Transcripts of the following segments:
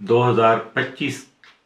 2025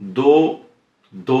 2, 2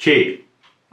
6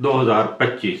2025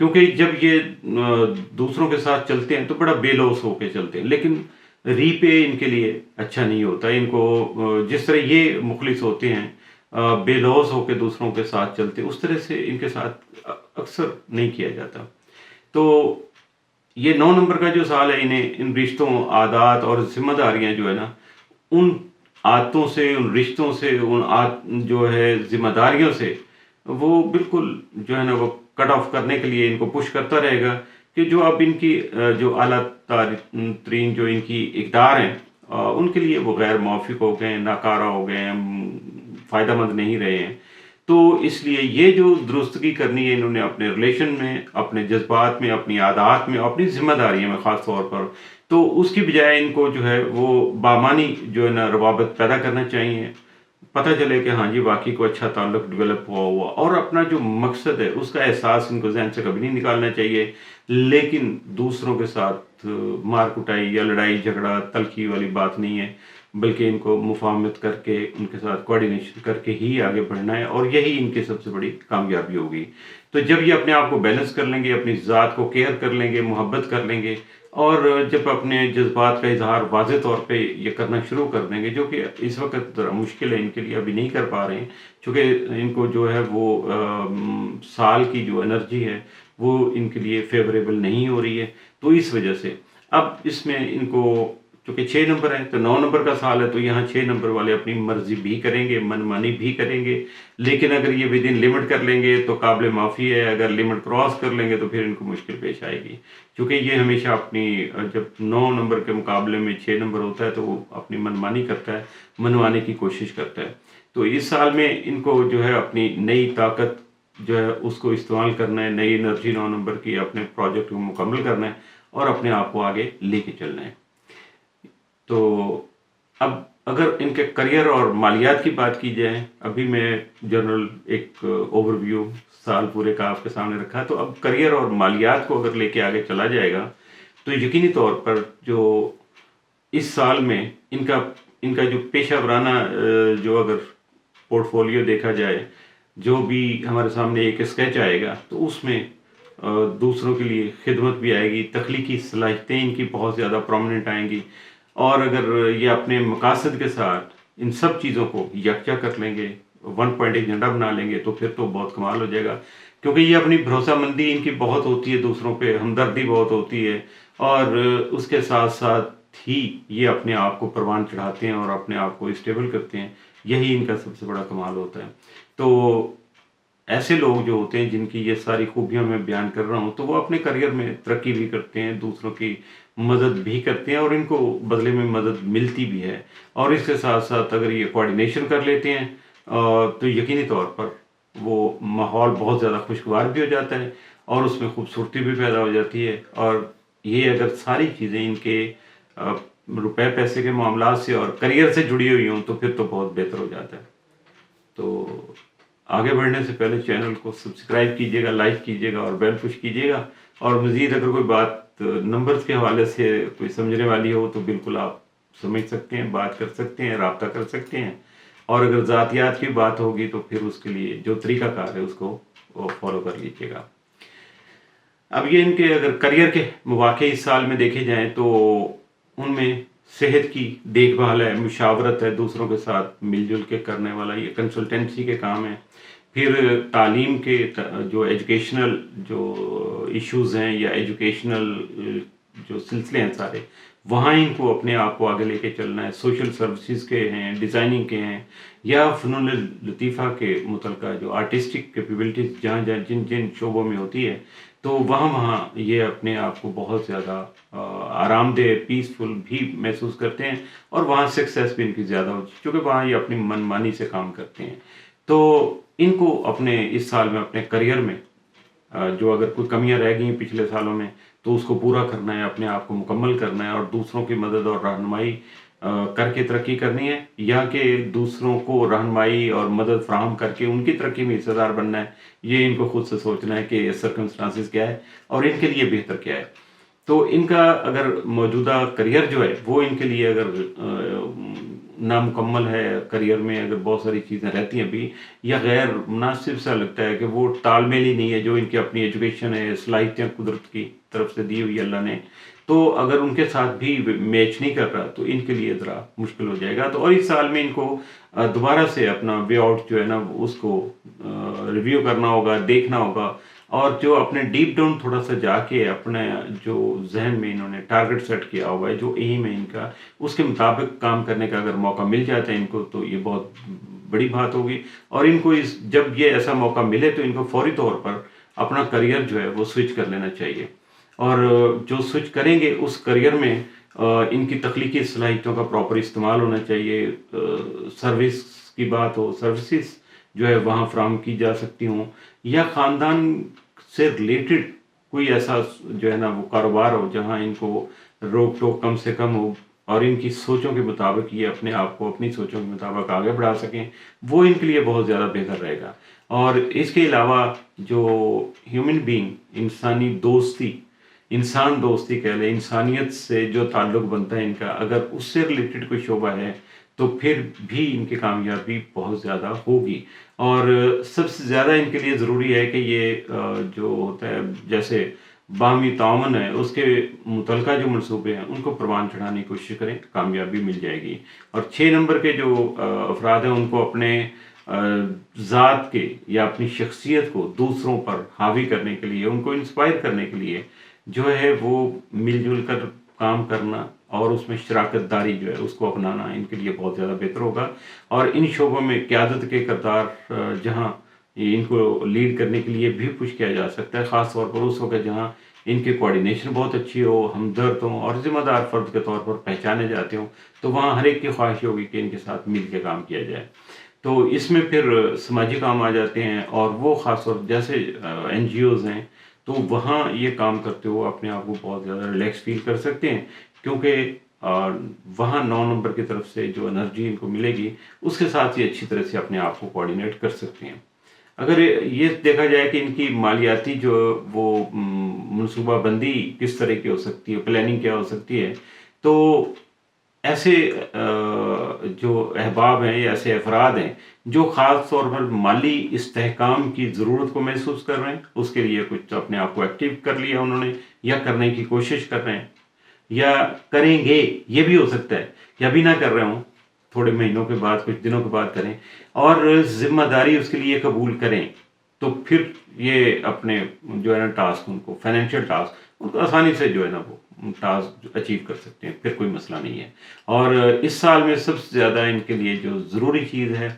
کیونکہ جب یہ دوسروں کے ساتھ چلتے ہیں تو بڑا بے لوث ہو کے چلتے ہیں، لیکن ری پے ان کے لیے اچھا نہیں ہوتا. ان کو جس طرح یہ مخلص ہوتے ہیں، بے لوث ہو کے دوسروں کے ساتھ چلتے ہیں، اس طرح سے ان کے ساتھ اکثر نہیں کیا جاتا. تو یہ 9 نمبر کا جو سال ہے، انہیں ان رشتوں، عادات اور ذمہ داریاں جو ہے نا، ان عادتوں سے، ان رشتوں سے، ان جو ہے ذمہ داریوں سے وہ بالکل جو ہے نا وہ کٹ آف کرنے کے لیے ان کو پش کرتا رہے گا کہ جو اب ان کی جو اعلیٰ ترین جو ان کی اقدار ہیں، ان کے لیے وہ غیر موافق ہو گئے ہیں، ناکارہ ہو گئے ہیں، فائدہ مند نہیں رہے ہیں. تو اس لیے یہ جو درستگی کرنی ہے انہوں نے اپنے ریلیشن میں، اپنے جذبات میں، اپنی عادات میں، اپنی ذمہ داریوں میں خاص طور پر، تو اس کی بجائے ان کو جو ہے وہ بامانی جو ہے نا روابط پیدا کرنا چاہیے. پتہ چلے کہ ہاں جی واقعی کو اچھا تعلق ڈیولپ ہوا، اور اپنا جو مقصد ہے اس کا احساس ان کو ذہن سے کبھی نہیں نکالنا چاہیے. لیکن دوسروں کے ساتھ مار کٹائی یا لڑائی جھگڑا تلخی والی بات نہیں ہے، بلکہ ان کو مفاہمت کر کے، ان کے ساتھ کوآرڈینیشن کر کے ہی آگے بڑھنا ہے، اور یہی ان کی سب سے بڑی کامیابی ہوگی. تو جب یہ اپنے آپ کو بیلنس کر لیں گے، اپنی ذات کو کیئر کر لیں گے، محبت کر لیں گے، اور جب اپنے جذبات کا اظہار واضح طور پہ یہ کرنا شروع کر دیں گے، جو کہ اس وقت ذرا مشکل ہے ان کے لیے، ابھی نہیں کر پا رہے ہیں، چونکہ ان کو جو ہے وہ سال کی جو انرجی ہے وہ ان کے لیے فیوریبل نہیں ہو رہی ہے. تو اس وجہ سے اب اس میں ان کو، چونکہ 6 نمبر ہے تو 9 نمبر کا سال ہے، تو یہاں 6 نمبر والے اپنی مرضی بھی کریں گے، من مانی بھی کریں گے. لیکن اگر یہ ود ان لمٹ کر لیں گے تو قابل معافی ہے، اگر لمٹ کراس کر لیں گے تو پھر ان کو مشکل پیش آئے گی. کیونکہ یہ ہمیشہ اپنی، جب 9 نمبر کے مقابلے میں 6 نمبر ہوتا ہے تو وہ اپنی من مانی کرتا ہے، منوانے کی کوشش کرتا ہے. تو اس سال میں ان کو جو ہے اپنی نئی طاقت جو ہے اس کو استعمال کرنا ہے، نئی انرجی 9 نمبر کی، اپنے پروجیکٹ کو مکمل کرنا ہے اور اپنے آپ کو آگے لے کے چلنا ہے. تو اب اگر ان کے کریئر اور مالیات کی بات کی جائے، ابھی میں جنرل ایک اوور ویو سال پورے کا آپ کے سامنے رکھا، تو اب کریئر اور مالیات کو اگر لے کے آگے چلا جائے گا تو یقینی طور پر جو اس سال میں ان کا جو پیشہ ورانہ جو اگر پورٹ فولیو دیکھا جائے، جو بھی ہمارے سامنے ایک اسکیچ آئے گا، تو اس میں دوسروں کے لیے خدمت بھی آئے گی، تخلیقی صلاحیتیں ان کی بہت زیادہ پرومننٹ آئیں گی. اور اگر یہ اپنے مقاصد کے ساتھ ان سب چیزوں کو یکجا کر لیں گے، 1 پوائنٹ ایجنڈا بنا لیں گے، تو پھر تو بہت کمال ہو جائے گا. کیونکہ یہ اپنی بھروسہ مندی ان کی بہت ہوتی ہے، دوسروں پہ ہمدردی بہت ہوتی ہے، اور اس کے ساتھ ساتھ ہی یہ اپنے آپ کو پروان چڑھاتے ہیں اور اپنے آپ کو اسٹیبل کرتے ہیں. یہی ان کا سب سے بڑا کمال ہوتا ہے. تو ایسے لوگ جو ہوتے ہیں جن کی یہ ساری خوبیاں میں بیان کر رہا ہوں، تو وہ اپنے کریئر میں ترقی بھی کرتے ہیں، دوسروں کی مدد بھی کرتے ہیں، اور ان کو بدلے میں مدد ملتی بھی ہے. اور اس کے ساتھ ساتھ اگر یہ کوآرڈینیشن کر لیتے ہیں تو یقینی طور پر وہ ماحول بہت زیادہ خوشگوار بھی ہو جاتا ہے، اور اس میں خوبصورتی بھی پیدا ہو جاتی ہے. اور یہ اگر ساری چیزیں ان کے روپے پیسے کے معاملات سے اور کریئر سے جڑی ہوئی ہوں تو پھر تو بہت بہتر ہو جاتا ہے. تو آگے بڑھنے سے پہلے چینل کو سبسکرائب کیجیے گا، لائک کیجیے گا اور بیل پش کیجیے گا. اور مزید اگر کوئی بات نمبرز کے حوالے سے کوئی سمجھنے والی ہو تو بالکل آپ سمجھ سکتے ہیں، بات کر سکتے ہیں، رابطہ کر سکتے ہیں. اور اگر ذاتیات کی بات ہوگی تو پھر اس کے لیے جو طریقہ کار ہے اس کو فالو کر لیجیے گا. اب یہ ان کے اگر کریئر کے مواقع اس سال میں دیکھے جائیں تو ان میں صحت کی دیکھ بھال ہے، مشاورت ہے، دوسروں کے ساتھ مل جل کے کرنے والا یہ کنسلٹنسی کے کام ہے. پھر تعلیم کے جو ایجوکیشنل جو ایشوز ہیں یا ایجوکیشنل جو سلسلے ہیں سارے، وہاں ان کو اپنے آپ کو آگے لے کے چلنا ہے. سوشل سروسز کے ہیں، ڈیزائننگ کے ہیں، یا فنون لطیفہ کے متعلقہ جو آرٹسٹک کیپیبلٹیز جہاں جہاں جن جن شعبوں میں ہوتی ہے، تو وہاں یہ اپنے آپ کو بہت زیادہ آرام دہ، پیسفل بھی محسوس کرتے ہیں، اور وہاں سکسیس بھی ان کی زیادہ ہوتی ہے کیونکہ وہاں یہ اپنی من مانی سے کام کرتے ہیں. تو ان کو اپنے اس سال میں اپنے کریئر میں جو اگر کوئی کمیاں رہ گئی ہیں پچھلے سالوں میں تو اس کو پورا کرنا ہے، اپنے آپ کو مکمل کرنا ہے، اور دوسروں کی مدد اور رہنمائی کر کے ترقی کرنی ہے، یا کہ دوسروں کو رہنمائی اور مدد فراہم کر کے ان کی ترقی میں حصہ دار بننا ہے. یہ ان کو خود سے سوچنا ہے کہ سرکمسٹانسز کیا ہے اور ان کے لیے بہتر کیا ہے. تو ان کا اگر موجودہ کریئر جو ہے وہ ان کے لیے اگر نامکمل ہے کریئر میں، اگر بہت ساری چیزیں رہتی ہیں ابھی، یا غیر مناسب سا لگتا ہے کہ وہ تال میل ہی نہیں ہے جو ان کی اپنی ایجوکیشن ہے، صلاحیتیں قدرت کی طرف سے دی ہوئی ہے اللہ نے، تو اگر ان کے ساتھ بھی میچ نہیں کر رہا تو ان کے لیے ذرا مشکل ہو جائے گا. تو اور اس سال میں ان کو دوبارہ سے اپنا وے آؤٹ جو ہے نا اس کو ریویو کرنا ہوگا، دیکھنا ہوگا، اور جو اپنے ڈیپ ڈاؤن تھوڑا سا جا کے اپنے جو ذہن میں انہوں نے ٹارگٹ سیٹ کیا ہوا ہے، جو ایم ہے ان کا، اس کے مطابق کام کرنے کا اگر موقع مل جاتا ہے ان کو تو یہ بہت بڑی بات ہوگی. اور ان کو جب یہ ایسا موقع ملے تو ان کو فوری طور پر اپنا کریئر جو ہے وہ سوئچ کر لینا چاہیے، اور جو سوئچ کریں گے اس کریئر میں ان کی تخلیقی صلاحیتوں کا پراپر استعمال ہونا چاہیے. سروس کی بات ہو، سروسز جو ہے وہاں فراہم کی جا سکتی ہوں، یا خاندان سے ریلیٹڈ کوئی ایسا جو ہے نا وہ کاروبار ہو جہاں ان کو روک ٹوک کم سے کم ہو، اور ان کی سوچوں کے مطابق یہ اپنے آپ کو اپنی سوچوں کے مطابق آگے بڑھا سکیں، وہ ان کے لیے بہت زیادہ بہتر رہے گا. اور اس کے علاوہ جو ہیومن بینگ، انسانی دوستی، انسان دوستی کہہ لیں، انسانیت سے جو تعلق بنتا ہے ان کا، اگر اس سے ریلیٹڈ کوئی شعبہ ہے تو پھر بھی ان کی کامیابی بہت زیادہ ہوگی. اور سب سے زیادہ ان کے لیے ضروری ہے کہ یہ جو ہوتا ہے جیسے باہمی تعاون ہے، اس کے متعلقہ جو منصوبے ہیں ان کو پروان چڑھانے کی کوشش کریں، کامیابی مل جائے گی. اور 6 نمبر کے جو افراد ہیں ان کو اپنے ذات کے یا اپنی شخصیت کو دوسروں پر حاوی کرنے کے لیے، ان کو انسپائر کرنے کے لیے جو ہے وہ مل جل کر کام کرنا اور اس میں شراکت داری جو ہے اس کو اپنانا ان کے لیے بہت زیادہ بہتر ہوگا. اور ان شعبوں میں قیادت کے کردار جہاں ان کو لیڈ کرنے کے لیے بھی پوش کیا جا سکتا ہے، خاص طور پر اس وقت جہاں ان کی کوارڈینیشن بہت اچھی ہو، ہمدرد ہوں اور ذمہ دار فرد کے طور پر پہچانے جاتے ہوں، تو وہاں ہر ایک کی خواہش ہوگی کہ ان کے ساتھ مل کے کام کیا جائے. تو اس میں پھر سماجی کام آ جاتے ہیں، اور وہ خاص طور جیسے این جی اوز ہیں، تو وہاں یہ کام کرتے ہوئے اپنے آپ کو بہت زیادہ ریلیکس فیل کر سکتے ہیں، کیونکہ وہاں 9 نمبر کی طرف سے جو انرجی ان کو ملے گی اس کے ساتھ ہی اچھی طرح سے اپنے آپ کو کوآرڈینیٹ کر سکتے ہیں. اگر یہ دیکھا جائے کہ ان کی مالیاتی جو وہ منصوبہ بندی کس طرح کی ہو سکتی ہے، پلاننگ کیا ہو سکتی ہے، تو ایسے جو احباب ہیں یا ایسے افراد ہیں جو خاص طور پر مالی استحکام کی ضرورت کو محسوس کر رہے ہیں، اس کے لیے کچھ اپنے آپ کو ایکٹیو کر لیا انہوں نے، یا کرنے کی کوشش کر رہے ہیں، یا کریں گے. یہ بھی ہو سکتا ہے کہ ابھی نہ کر رہے ہوں، تھوڑے مہینوں کے بعد، کچھ دنوں کے بعد کریں، اور ذمہ داری اس کے لیے قبول کریں، تو پھر یہ اپنے جو ہے نا ٹاسک، ان کو فائنینشیل ٹاسک ان کو آسانی سے جو ہے نا وہ ٹاسک اچیو کر سکتے ہیں، پھر کوئی مسئلہ نہیں ہے. اور اس سال میں سب سے زیادہ ان کے لیے جو ضروری چیز ہے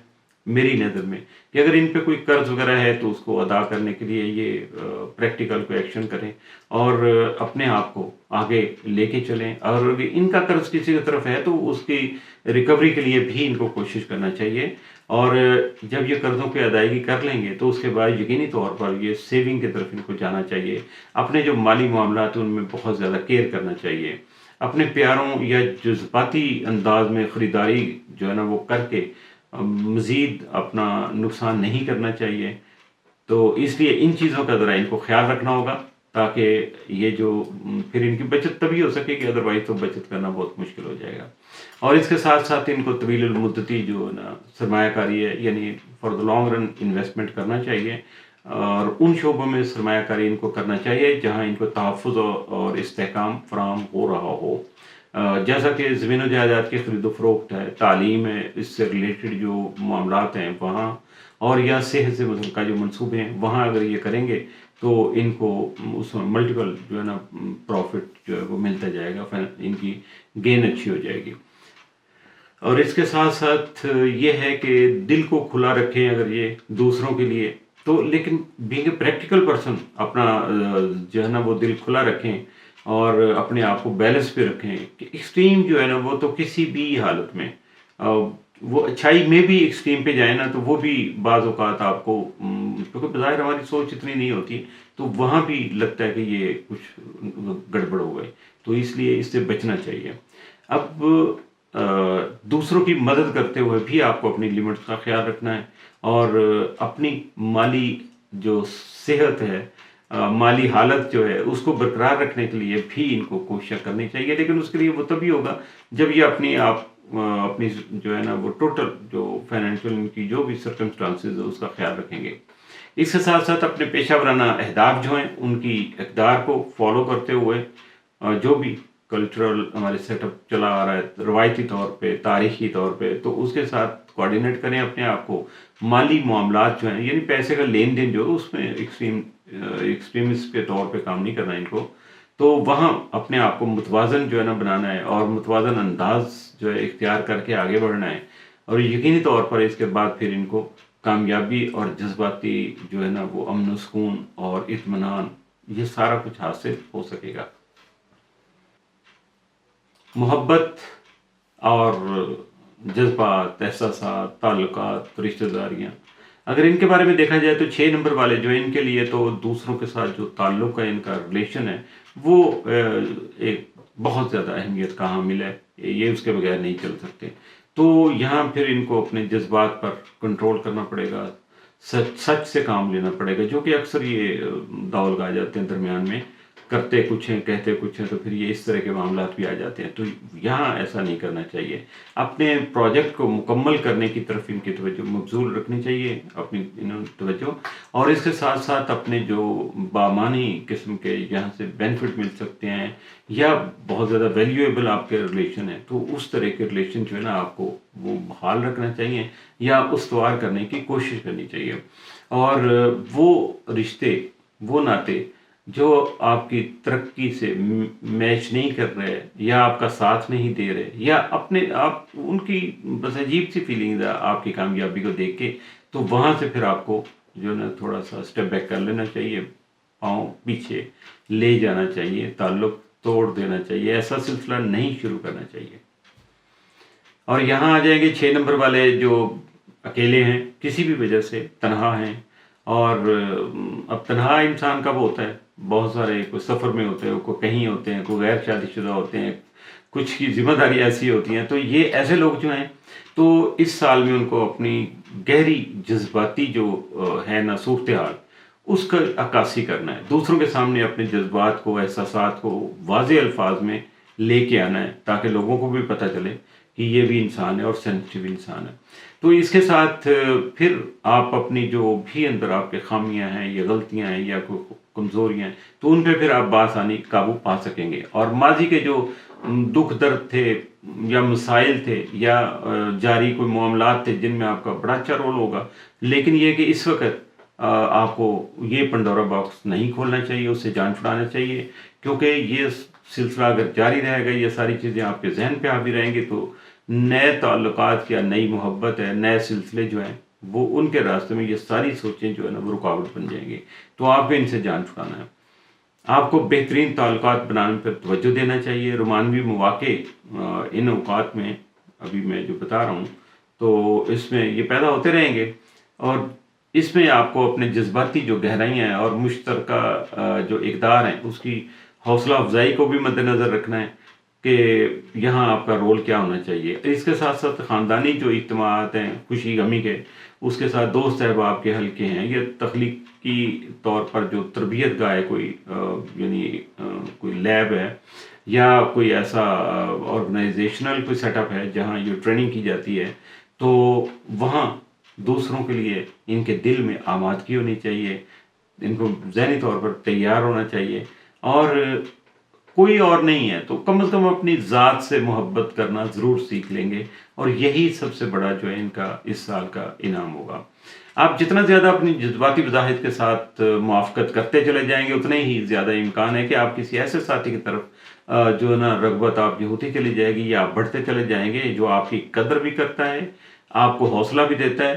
میری نظر میں، کہ اگر ان پہ کوئی قرض وغیرہ ہے تو اس کو ادا کرنے کے لیے یہ پریکٹیکل کو ایکشن کریں اور اپنے آپ کو آگے لے کے چلیں. اور ان کا قرض کسی کی طرف ہے تو اس کی ریکوری کے لیے بھی ان کو کوشش کرنا چاہیے. اور جب یہ قرضوں کی ادائیگی کر لیں گے تو اس کے بعد یقینی طور پر یہ سیونگ کی طرف ان کو جانا چاہیے. اپنے جو مالی معاملات ہیں ان میں بہت زیادہ کیئر کرنا چاہیے. اپنے پیاروں یا جذباتی انداز میں خریداری جو ہے نا وہ کر کے مزید اپنا نقصان نہیں کرنا چاہیے. تو اس لیے ان چیزوں کا ذرا ان کو خیال رکھنا ہوگا، تاکہ یہ جو پھر ان کی بچت تبھی ہو سکے کہ ادروائز تو بچت کرنا بہت مشکل ہو جائے گا. اور اس کے ساتھ ساتھ ان کو طویل المدتی جو ہے نا سرمایہ کاری ہے، یعنی for the long run investment کرنا چاہیے، اور ان شعبوں میں سرمایہ کاری ان کو کرنا چاہیے جہاں ان کو تحفظ اور استحکام فراہم ہو رہا ہو، جیسا کہ زمین و جائیداد کی خرید و فروخت ہے، تعلیم ہے، اس سے ریلیٹڈ جو معاملات ہیں وہاں، اور یا صحت سے متعلقہ جو منصوبے ہیں وہاں اگر یہ کریں گے تو ان کو اس میں ملٹیپل جو ہے نا پروفٹ جو ہے وہ ملتا جائے گا، ان کی گین اچھی ہو جائے گی. اور اس کے ساتھ ساتھ یہ ہے کہ دل کو کھلا رکھیں اگر یہ دوسروں کے لیے تو، لیکن بینگ اے پریکٹیکل پرسن اپنا جو ہے نا وہ دل کھلا رکھیں اور اپنے آپ کو بیلنس پہ رکھیں. کہ ایکسٹریم جو ہے نا وہ تو کسی بھی حالت میں، وہ اچھائی میں بھی ایکسٹریم پہ جائیں نا تو وہ بھی بعض اوقات آپ کو، کیونکہ بظاہر ہماری سوچ اتنی نہیں ہوتی تو وہاں بھی لگتا ہے کہ یہ کچھ گڑبڑ ہو گئی، تو اس لیے اس سے بچنا چاہیے. اب دوسروں کی مدد کرتے ہوئے بھی آپ کو اپنی لمٹس کا خیال رکھنا ہے، اور اپنی مالی جو صحت ہے، مالی حالت جو ہے اس کو برقرار رکھنے کے لیے بھی ان کو کوششیں کرنی چاہیے. لیکن اس کے لیے وہ تبھی ہوگا جب یہ اپنی آپ اپنی جو ہے نا وہ ٹوٹل جو فائنینشیل ان کی جو بھی سرکمسٹانسز ہے اس کا خیال رکھیں گے. اس کے ساتھ ساتھ اپنے پیشہ ورانہ اہداف جو ہیں ان کی اقدار کو فالو کرتے ہوئے جو بھی کلچرل ہمارے سیٹ اپ چلا آ رہا ہے روایتی طور پہ تاریخی طور پہ تو اس کے ساتھ کوآرڈینیٹ کریں اپنے آپ کو. مالی معاملات جو ہیں یعنی پیسے کا لین دین جو اس میں ایکسٹریمسٹ کے طور پہ کام نہیں کرنا ان کو. تو وہاں اپنے آپ کو متوازن جو ہے نا بنانا ہے اور متوازن انداز جو ہے اختیار کر کے آگے بڑھنا ہے. اور یقینی طور پر اس کے بعد پھر ان کو کامیابی اور جذباتی جو ہے نا وہ امن و سکون اور اطمینان یہ سارا کچھ حاصل ہو سکے گا. محبت اور جذبات، احساسات، تعلقات، رشتہ داریاں اگر ان کے بارے میں دیکھا جائے تو 6 نمبر والے جو ان کے لیے تو دوسروں کے ساتھ جو تعلق ہے ان کا ریلیشن ہے وہ ایک بہت زیادہ اہمیت کا حامل ہے. یہ اس کے بغیر نہیں چل سکتے. تو یہاں پھر ان کو اپنے جذبات پر کنٹرول کرنا پڑے گا، سچ سے کام لینا پڑے گا، جو کہ اکثر یہ داول گا جاتے ہیں درمیان میں، کرتے کچھ ہیں کہتے کچھ ہیں تو پھر یہ اس طرح کے معاملات بھی آ جاتے ہیں. تو یہاں ایسا نہیں کرنا چاہیے. اپنے پروجیکٹ کو مکمل کرنے کی طرف ان کی توجہ مبذول رکھنی چاہیے، اپنی توجہ. اور اس کے ساتھ ساتھ اپنے جو بامانی قسم کے یہاں سے بینیفٹ مل سکتے ہیں یا بہت زیادہ ویلیویبل آپ کے ریلیشن ہے تو اس طرح کے ریلیشن جو ہے نا آپ کو وہ بحال رکھنا چاہیے یا استوار کرنے کی کوشش کرنی چاہیے. اور وہ رشتے وہ ناطے جو آپ کی ترقی سے میچ نہیں کر رہے یا آپ کا ساتھ نہیں دے رہے یا اپنے آپ ان کی بس عجیب سی فیلنگ ہے آپ کی کامیابی کو دیکھ کے، تو وہاں سے پھر آپ کو جو نا تھوڑا سا اسٹیپ بیک کر لینا چاہیے، پاؤں پیچھے لے جانا چاہیے، تعلق توڑ دینا چاہیے، ایسا سلسلہ نہیں شروع کرنا چاہیے. اور یہاں آ جائیں گے 6 نمبر والے جو اکیلے ہیں کسی بھی وجہ سے، تنہا ہیں. اور اب تنہا انسان کب ہوتا ہے؟ بہت سارے کوئی سفر میں ہوتے ہیں، کوئی کہیں ہوتے ہیں، کوئی غیر شادی شدہ ہوتے ہیں، کچھ کی ذمہ داری ایسی ہوتی ہیں. تو یہ ایسے لوگ جو ہیں تو اس سال میں ان کو اپنی گہری جذباتی جو ہے نا صورتحال اس کا عکاسی کرنا ہے، دوسروں کے سامنے اپنے جذبات کو احساسات کو واضح الفاظ میں لے کے آنا ہے تاکہ لوگوں کو بھی پتہ چلے کہ یہ بھی انسان ہے اور سینسٹیو انسان ہے. تو اس کے ساتھ پھر آپ اپنی جو بھی اندر آپ کے خامیاں ہیں یا غلطیاں ہیں یا کوئی کمزوریاں ہیں تو ان پہ پھر آپ بآسانی قابو پا سکیں گے. اور ماضی کے جو دکھ درد تھے یا مسائل تھے یا جاری کوئی معاملات تھے جن میں آپ کا بڑا اچھا رول ہوگا، لیکن یہ کہ اس وقت آپ کو یہ پنڈورا باکس نہیں کھولنا چاہیے، اس سے جان چھڑانا چاہیے. کیونکہ یہ سلسلہ اگر جاری رہے گا، یہ ساری چیزیں آپ کے ذہن پہ حاوی رہیں گی تو نئے تعلقات یا نئی محبت ہے، نئے سلسلے جو ہیں وہ ان کے راستے میں یہ ساری سوچیں جو ہے نا وہ رکاوٹ بن جائیں گی. تو آپ کو ان سے جان چھڑانا ہے. آپ کو بہترین تعلقات بنانے پر توجہ دینا چاہیے. رومانوی مواقع ان اوقات میں ابھی میں جو بتا رہا ہوں تو اس میں یہ پیدا ہوتے رہیں گے. اور اس میں آپ کو اپنے جذباتی جو گہرائیاں ہیں اور مشترکہ جو اقدار ہیں اس کی حوصلہ افزائی کو بھی مد نظر رکھنا ہے کہ یہاں آپ کا رول کیا ہونا چاہیے. اس کے ساتھ ساتھ خاندانی جو اجتماعات ہیں خوشی غمی کے، اس کے ساتھ دوست احباب کے حلقے ہیں یا تخلیقی طور پر جو تربیت گاہ ہے، کوئی یعنی کوئی لیب ہے یا کوئی ایسا آرگنائزیشنل کوئی سیٹ اپ ہے جہاں یہ ٹریننگ کی جاتی ہے، تو وہاں دوسروں کے لیے ان کے دل میں آمادگی ہونی چاہیے، ان کو ذہنی طور پر تیار ہونا چاہیے. اور کوئی اور نہیں ہے تو کم از کم اپنی ذات سے محبت کرنا ضرور سیکھ لیں گے. اور یہی سب سے بڑا جو ہے ان کا اس سال کا انعام ہوگا. آپ جتنا زیادہ اپنی جذباتی وضاحت کے ساتھ موافقت کرتے چلے جائیں گے اتنے ہی زیادہ امکان ہے کہ آپ کسی ایسے ساتھی کی طرف جو ہے نا رغبت آپ کی ہوتی چلی جائے گی یا آپ بڑھتے چلے جائیں گے جو آپ کی قدر بھی کرتا ہے، آپ کو حوصلہ بھی دیتا ہے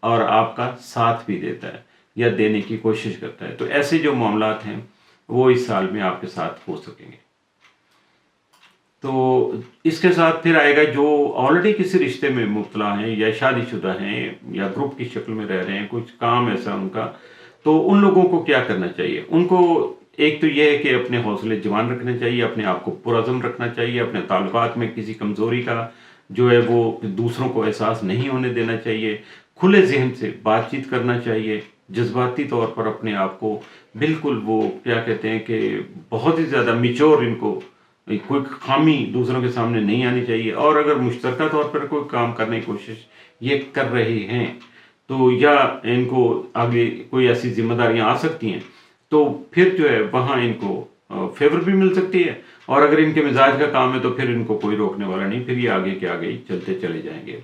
اور آپ کا ساتھ بھی دیتا ہے یا دینے کی کوشش کرتا ہے. تو ایسے جو معاملات ہیں وہ اس سال میں آپ کے ساتھ ہو سکیں گے. تو اس کے ساتھ پھر آئے گا جو آلریڈی کسی رشتے میں مبتلا ہیں یا شادی شدہ ہیں یا گروپ کی شکل میں رہ رہے ہیں، کچھ کام ایسا ان کا، تو ان لوگوں کو کیا کرنا چاہیے؟ ان کو ایک تو یہ ہے کہ اپنے حوصلے جوان رکھنے چاہیے، اپنے آپ کو پرعزم رکھنا چاہیے، اپنے تعلقات میں کسی کمزوری کا جو ہے وہ دوسروں کو احساس نہیں ہونے دینا چاہیے، کھلے ذہن سے بات چیت کرنا چاہیے، جذباتی طور پر اپنے آپ کو بالکل وہ کیا کہتے ہیں کہ بہت ہی زیادہ میچور ان کو کوئی خامی دوسروں کے سامنے نہیں آنی چاہیے، اور اگر مشترکہ طور پر کوئی کام کرنے کی کوشش یہ کر رہے ہیں تو یا ان کو آگے کوئی ایسی ذمہ داریاں آ سکتی ہیں تو پھر جو ہے وہاں ان کو فیور بھی مل سکتی ہے، اور اگر ان کے مزاج کا کام ہے تو پھر ان کو کوئی روکنے والا نہیں، پھر یہ آگے کے آگے ہی چلتے چلے جائیں گے۔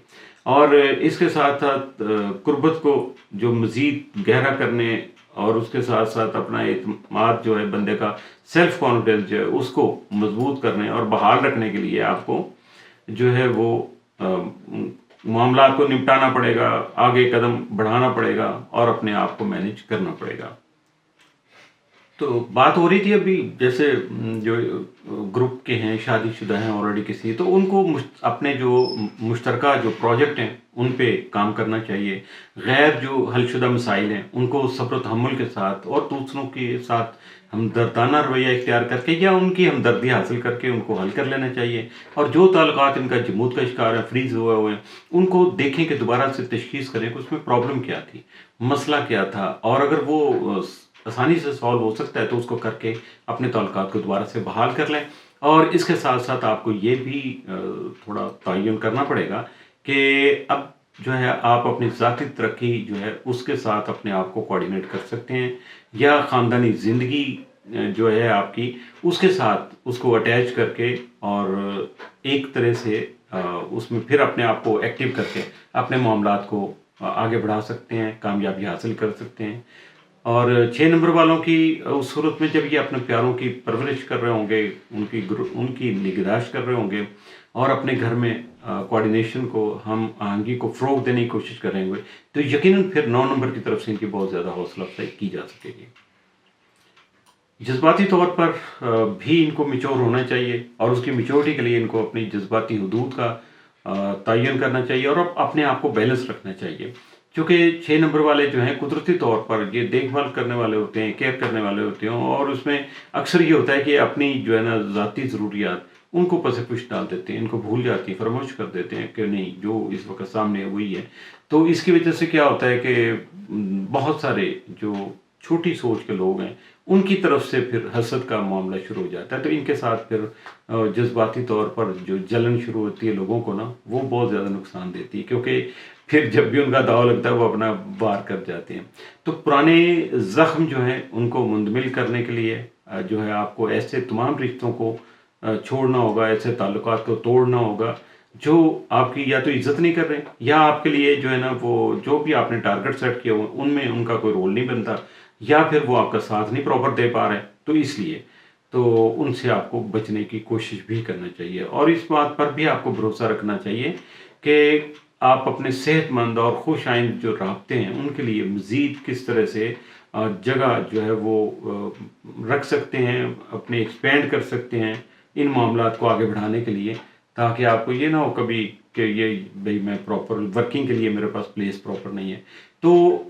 اور اس کے ساتھ ساتھ قربت کو جو مزید گہرا کرنے اور اس کے ساتھ ساتھ اپنا اعتماد جو ہے بندے کا سیلف کانفیڈنس جو ہے اس کو مضبوط کرنے اور بحال رکھنے کے لیے آپ کو جو ہے وہ معاملات کو نپٹانا پڑے گا، آگے قدم بڑھانا پڑے گا اور اپنے آپ کو مینیج کرنا پڑے گا۔ تو بات ہو رہی تھی ابھی جیسے جو گروپ کے ہیں، شادی شدہ ہیں آلریڈی کسی، تو ان کو اپنے جو مشترکہ جو پروجیکٹ ہیں ان پہ کام کرنا چاہیے۔ غیر جو حل شدہ مسائل ہیں ان کو صبر و تحمل کے ساتھ اور دوسروں کے ساتھ ہمدردانہ رویہ اختیار کر کے یا ان کی ہمدردی حاصل کر کے ان کو حل کر لینا چاہیے، اور جو تعلقات ان کا جمود کا شکار ہے، فریز ہوئے ہوئے ہیں، ان کو دیکھیں کہ دوبارہ سے تشخیص کریں کہ اس میں پرابلم کیا تھی، مسئلہ کیا تھا، اور اگر وہ آسانی سے سالو ہو سکتا ہے تو اس کو کر کے اپنے تعلقات کو دوبارہ سے بحال کر لیں۔ اور اس کے ساتھ ساتھ آپ کو یہ بھی تھوڑا تعین کرنا پڑے گا کہ اب جو ہے آپ اپنی ذاتی ترقی جو ہے اس کے ساتھ اپنے آپ کو کوآرڈینیٹ کر سکتے ہیں، یا خاندانی زندگی جو ہے آپ کی اس کے ساتھ اس کو اٹیچ کر کے اور ایک طرح سے اس میں پھر اپنے آپ کو ایکٹیو کر کے اپنے معاملات کو آگے بڑھا سکتے ہیں، کامیابی حاصل کر سکتے ہیں۔ اور 6 نمبر والوں کی اس صورت میں جب یہ اپنے پیاروں کی پرورش کر رہے ہوں گے، ان کی نگہداشت کر رہے ہوں گے اور اپنے گھر میں کوآرڈینیشن کو، ہم آہنگی کو فروغ دینے کی کوشش کر رہے ہوں گے، تو یقیناً پھر 9 نمبر کی طرف سے ان کی بہت زیادہ حوصلہ افزائی کی جا سکے گی۔ جذباتی طور پر بھی ان کو میچور ہونا چاہیے، اور اس کی میچورٹی کے لیے ان کو اپنی جذباتی حدود کا تعین کرنا چاہیے اور اپنے آپ کو بیلنس رکھنا چاہیے، کیونکہ 6 نمبر والے جو ہیں قدرتی طور پر یہ دیکھ بھال کرنے والے ہوتے ہیں، کیئر کرنے والے ہوتے ہیں، اور اس میں اکثر یہ ہوتا ہے کہ اپنی جو ہے نا ذاتی ضروریات ان کو پس پش ڈال دیتے ہیں، ان کو بھول جاتی ہیں، فراموش کر دیتے ہیں کہ نہیں جو اس وقت سامنے ہے وہی ہے۔ تو اس کی وجہ سے کیا ہوتا ہے کہ بہت سارے جو چھوٹی سوچ کے لوگ ہیں ان کی طرف سے پھر حسد کا معاملہ شروع ہو جاتا ہے، تو ان کے ساتھ پھر جذباتی طور پر جو جلن شروع ہوتی ہے لوگوں کو نا، وہ بہت زیادہ نقصان دیتی ہے، کیونکہ پھر جب بھی ان کا داؤ لگتا ہے وہ اپنا وار کر جاتے ہیں۔ تو پرانے زخم جو ہیں ان کو مندمل کرنے کے لیے جو ہے آپ کو ایسے تمام رشتوں کو چھوڑنا ہوگا، ایسے تعلقات کو توڑنا ہوگا جو آپ کی یا تو عزت نہیں کر رہے یا آپ کے لیے جو ہے نا وہ جو بھی آپ نے ٹارگٹ سیٹ کیا ہوا ان میں ان کا کوئی رول نہیں بنتا، یا پھر وہ آپ کا ساتھ نہیں پراپر دے پا رہے، تو اس لیے تو ان سے آپ کو بچنے کی کوشش بھی کرنا چاہیے، اور اس بات پر بھی آپ کو بھروسہ رکھنا چاہیے کہ آپ اپنے صحت مند اور خوش آئند جو رابطے ہیں ان کے لیے مزید کس طرح سے جگہ جو ہے وہ رکھ سکتے ہیں، اپنے ایکسپینڈ کر سکتے ہیں ان معاملات کو آگے بڑھانے کے لیے، تاکہ آپ کو یہ نہ ہو کبھی کہ یہ بھئی میں پراپر ورکنگ کے لیے میرے پاس پلیس پراپر نہیں ہے۔ تو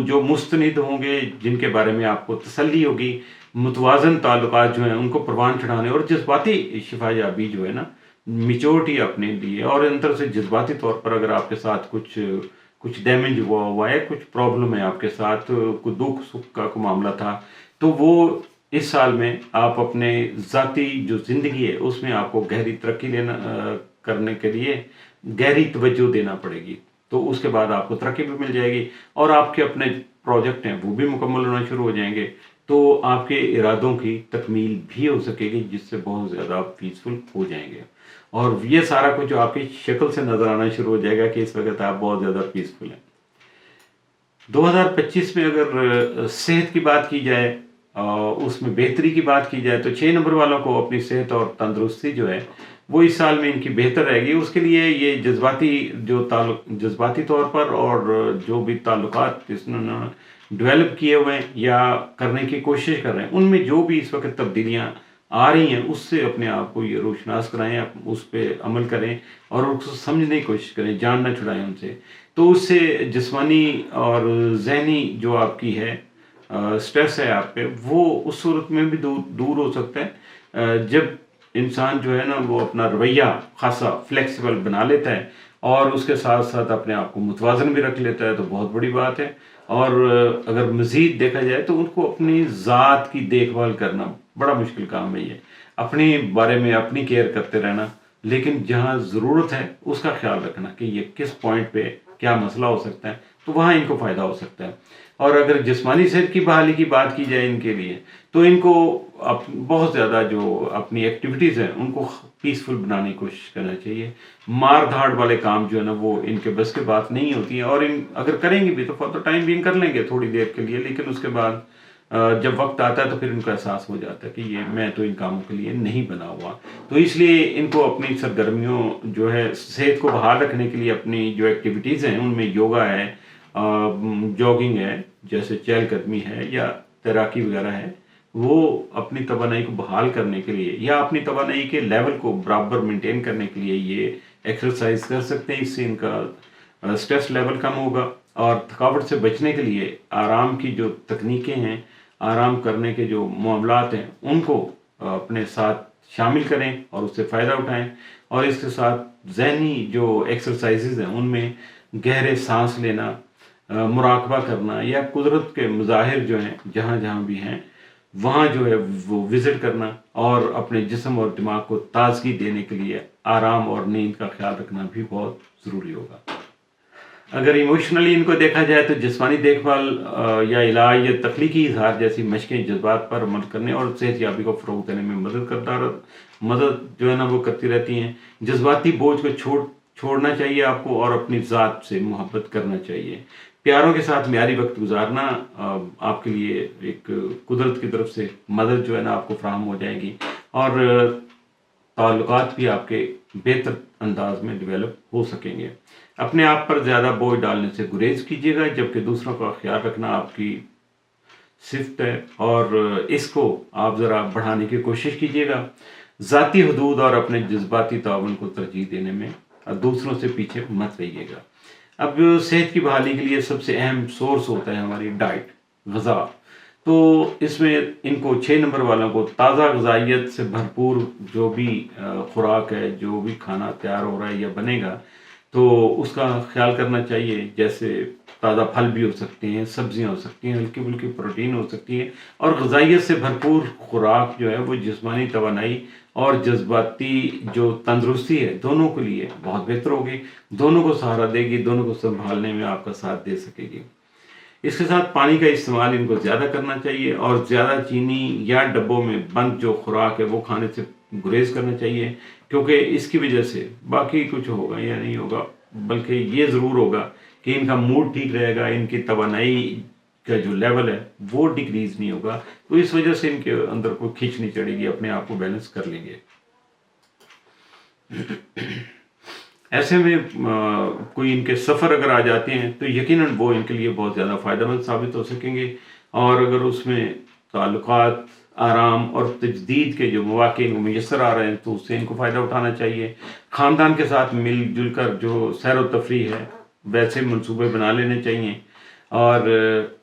جو مستند ہوں گے، جن کے بارے میں آپ کو تسلی ہوگی، متوازن تعلقات جو ہیں ان کو پروان چڑھانے اور جذباتی شفا یابی جو ہے نا، میچورٹی اپنے لیے، اور اندر سے جذباتی طور پر اگر آپ کے ساتھ کچھ ڈیمیج ہوا ہے، کچھ پرابلم ہے آپ کے ساتھ، کوئی دکھ سکھ کا کوئی معاملہ تھا، تو وہ اس سال میں آپ اپنے ذاتی جو زندگی ہے اس میں آپ کو گہری ترقی کرنے کے لیے گہری توجہ دینا پڑے گی، تو اس کے بعد آپ کو ترقی بھی مل جائے گی، اور آپ کے اپنے پروجیکٹ ہیں وہ بھی مکمل ہونا شروع ہو جائیں گے، تو آپ کے ارادوں کی تکمیل بھی ہو سکے گی، جس سے بہت زیادہ آپ پیسفل ہو جائیں گے، اور یہ سارا کچھ جو آپ کی شکل سے نظر آنا شروع ہو جائے گا کہ اس وقت آپ بہت زیادہ پیسفل ہیں۔ 2025 میں اگر صحت کی بات کی جائے، اس میں بہتری کی بات کی جائے، تو 6 نمبر والوں کو اپنی صحت اور تندرستی جو ہے وہ اس سال میں ان کی بہتر رہے گی۔ اس کے لیے یہ جذباتی طور پر اور جو بھی تعلقات اس نے ڈیولپ کیے ہوئے ہیں یا کرنے کی کوشش کر رہے ہیں، ان میں جو بھی اس وقت تبدیلیاں آ رہی ہیں اس سے اپنے آپ کو یہ روشناس کرائیں، اس پہ عمل کریں اور اس کو سمجھنے کی کوشش کریں، جان نہ چھڑائیں ان سے، تو اس سے جسمانی اور ذہنی جو آپ کی ہے سٹریس ہے آپ پہ، وہ اس صورت میں بھی دور ہو سکتا ہے جب انسان جو ہے نا وہ اپنا رویہ خاصا فلیکسیبل بنا لیتا ہے اور اس کے ساتھ ساتھ اپنے آپ کو متوازن بھی رکھ لیتا ہے، تو بہت بڑی بات ہے۔ اور اگر مزید دیکھا جائے تو ان کو اپنی ذات کی دیکھ بھال کرنا بڑا مشکل کام ہے یہ۔ اپنے بارے میں اپنی کیئر کرتے رہنا، لیکن جہاں ضرورت ہے اس کا خیال رکھنا کہ یہ کس پوائنٹ پہ کیا مسئلہ ہو سکتا ہے، تو وہاں ان کو فائدہ ہو سکتا ہے۔ اور اگر جسمانی صحت کی بحالی کی بات کی جائے ان کے لیے، تو ان کو بہت زیادہ جو اپنی ایکٹیویٹیز ہیں ان کو پیسفل بنانے کی کوشش کرنا چاہیے۔ مار دھاڑ والے کام جو ہے نا وہ ان کے بس کے بات نہیں ہوتی ہیں، اور ان اگر کریں گے بھی تو فور دا ٹائم بھی کر لیں گے تھوڑی دیر کے لیے، لیکن اس کے بعد جب وقت آتا ہے تو پھر ان کو احساس ہو جاتا ہے کہ یہ میں تو ان کاموں کے لیے نہیں بنا ہوا۔ تو اس لیے ان کو اپنی سرگرمیوں جو ہے صحت کو بحال رکھنے کے لیے اپنی جو ایکٹیویٹیز ہیں ان میں یوگا ہے، جاگنگ ہے، جیسے چہل قدمی ہے یا تیراکی وغیرہ ہے، وہ اپنی توانائی کو بحال کرنے کے لیے یا اپنی توانائی کے لیول کو برابر مینٹین کرنے کے لیے یہ ایکسرسائز کر سکتے ہیں۔ اس سے ان کا سٹریس لیول کم ہوگا، اور تھکاوٹ سے بچنے کے لیے آرام کی جو تکنیکیں ہیں، آرام کرنے کے جو معاملات ہیں ان کو اپنے ساتھ شامل کریں اور اس سے فائدہ اٹھائیں۔ اور اس کے ساتھ ذہنی جو ایکسرسائزز ہیں ان میں گہرے سانس لینا، مراقبہ کرنا، یا قدرت کے مظاہر جو ہیں جہاں جہاں بھی ہیں وہاں جو ہے وہ وزٹ کرنا، اور اپنے جسم اور دماغ کو تازگی دینے کے لیے آرام اور نیند کا خیال رکھنا بھی بہت ضروری ہوگا۔ اگر ایموشنلی ان کو دیکھا جائے تو جسمانی دیکھ بھال یا علاج یا تخلیقی اظہار جیسی مشقیں جذبات پر عمل کرنے اور صحت یابی کو فروغ دینے میں مدد جو ہے نا وہ کرتی رہتی ہیں۔ جذباتی بوجھ کو چھوڑنا چاہیے آپ کو، اور اپنی ذات سے محبت کرنا چاہیے۔ پیاروں کے ساتھ معیاری وقت گزارنا آپ کے لیے ایک قدرت کی طرف سے مدد جو ہے نا آپ کو فراہم ہو جائے گی، اور تعلقات بھی آپ کے بہتر انداز میں ڈیولپ ہو سکیں گے۔ اپنے آپ پر زیادہ بوجھ ڈالنے سے گریز کیجیے گا، جبکہ دوسروں کا خیال رکھنا آپ کی صفت ہے، اور اس کو آپ ذرا بڑھانے کی کوشش کیجیے گا۔ ذاتی حدود اور اپنے جذباتی تعاون کو ترجیح دینے میں دوسروں سے پیچھے مت رہیے گا۔ اب صحت کی بحالی کے لیے سب سے اہم سورس ہوتا ہے ہماری ڈائٹ، غذا۔ تو اس میں ان کو 6 نمبر والوں کو تازہ غذائیت سے بھرپور جو بھی خوراک ہے، جو بھی کھانا تیار ہو رہا ہے یا بنے گا، تو اس کا خیال کرنا چاہیے۔ جیسے تازہ پھل بھی ہو سکتے ہیں، سبزیاں ہو سکتی ہیں، ہلکی پھلکی پروٹین ہو سکتی ہے، اور غذائیت سے بھرپور خوراک جو ہے وہ جسمانی توانائی اور جذباتی جو تندرستی ہے دونوں کے لیے بہت بہتر ہوگی، دونوں کو سہارا دے گی، دونوں کو سنبھالنے میں آپ کا ساتھ دے سکے گی۔ اس کے ساتھ پانی کا استعمال ان کو زیادہ کرنا چاہیے، اور زیادہ چینی یا ڈبوں میں بند جو خوراک ہے وہ کھانے سے گریز کرنا چاہیے، کیونکہ اس کی وجہ سے باقی کچھ ہوگا یا نہیں ہوگا، بلکہ یہ ضرور ہوگا کہ ان کا موڈ ٹھیک رہے گا، ان کی توانائی کا جو لیول ہے وہ ڈکریز نہیں ہوگا، تو اس وجہ سے ان کے اندر کوئی کھینچ نہیں چڑھے گی، اپنے آپ کو بیلنس کر لیں گے۔ ایسے میں کوئی ان کے سفر اگر آ جاتے ہیں تو یقیناً وہ ان کے لیے بہت زیادہ فائدہ مند ثابت ہو سکیں گے، اور اگر اس میں تعلقات، آرام اور تجدید کے جو مواقع ان کو میسر آ رہے ہیں تو اس سے ان کو فائدہ اٹھانا چاہیے۔ خاندان کے ساتھ مل جل کر جو سیر و تفریح ہے ویسے منصوبے بنا لینے چاہیے، اور